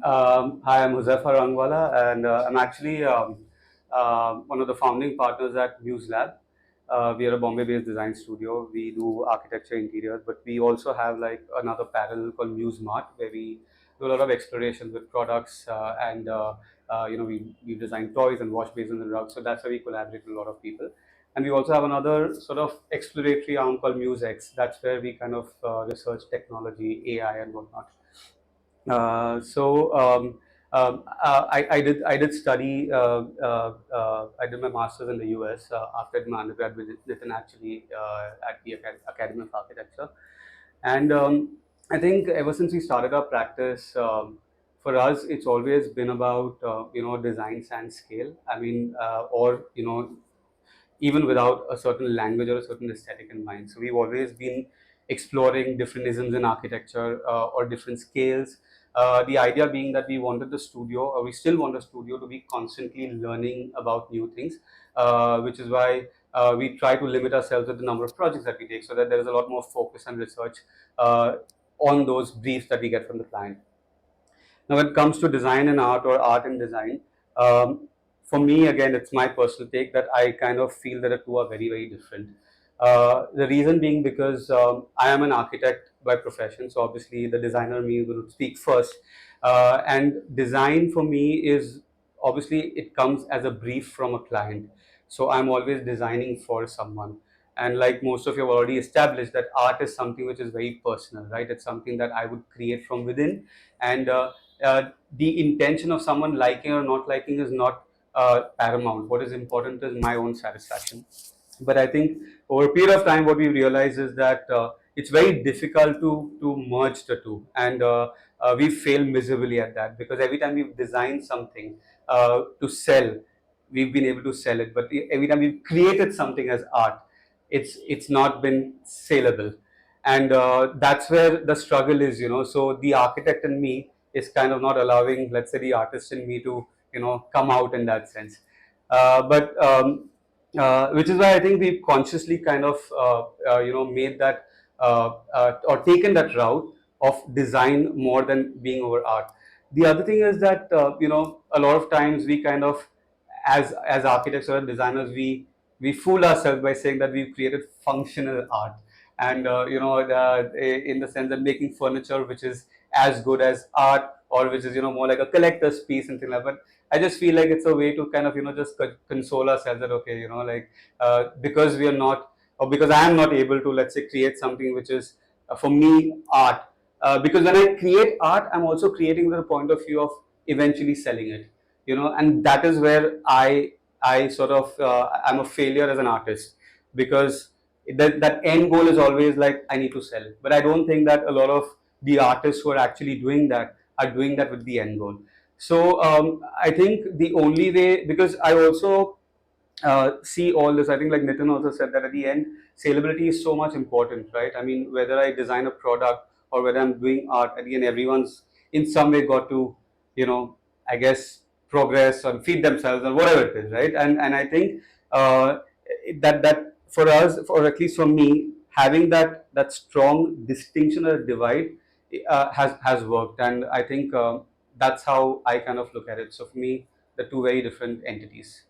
Hi, I'm Huzefa Rangwala, and I'm actually one of the founding partners at Muse Lab. We are a Bombay-based design studio. We do architecture interiors, but we also have like another parallel called Muse Mart, where we do a lot of exploration with products and we design toys and wash basins and rugs. So that's where we collaborate with a lot of people. And we also have another sort of exploratory arm called MuseX. That's where we kind of research technology, AI, and whatnot. Uh, so um, I did study. I did my master's in the U.S. After my undergrad with Nitin actually at the Academy of Architecture, and I think ever since we started our practice, for us it's always been about design and scale. I mean, or even without a certain language or a certain aesthetic in mind. So we've always been exploring different isms in architecture or different scales. The idea being that we wanted the studio, or we still want the studio to be constantly learning about new things, which is why we try to limit ourselves with the number of projects that we take, so that there is a lot more focus and research uh, on those briefs that we get from the client. Now, when it comes to design and art or art and design, for me, again, it's my personal take that I kind of feel that the two are very, very different. The reason being because I am an architect by profession, so obviously the designer me will speak first. And design for me is obviously it comes as a brief from a client. So I'm always designing for someone. And like most of you have already established, that art is something which is very personal, right? It's something that I would create from within, and the intention of someone liking or not liking is not paramount. What is important is my own satisfaction. But I think over a period of time, what we realize is that it's very difficult to merge the two, and we fail miserably at that, because every time we've designed something to sell, we've been able to sell it. But every time we've created something as art, it's not been saleable, and that's where the struggle is. So the architect in me is kind of not allowing, let's say, the artist in me to come out in that sense. But which is why I think we've consciously kind of made that or taken that route of design more than being over art. The other thing is that a lot of times we kind of, as architects or designers, we fool ourselves by saying that we've created functional art, and in the sense that making furniture which is as good as art, or which is more like a collector's piece and things like that. But I just feel like it's a way to kind of just console ourselves that, okay, like because we are not, or because I am not able to, let's say, create something which is for me art, because when I create art, I'm also creating with a point of view of eventually selling it, and that is where I sort of I'm a failure as an artist, because that end goal is always like I need to sell it. But I don't think that a lot of the artists who are actually doing that are doing that with the end goal. So I think the only way, because I also see all this, I think like Nitin also said that at the end, saleability is so much important, right? I mean, whether I design a product or whether I'm doing art, at the end, everyone's in some way got to, I guess, progress or feed themselves or whatever it is, right? And I think that for us, or at least for me, having that strong distinction or divide has worked, and I think that's how I kind of look at it. So for me, the two very different entities.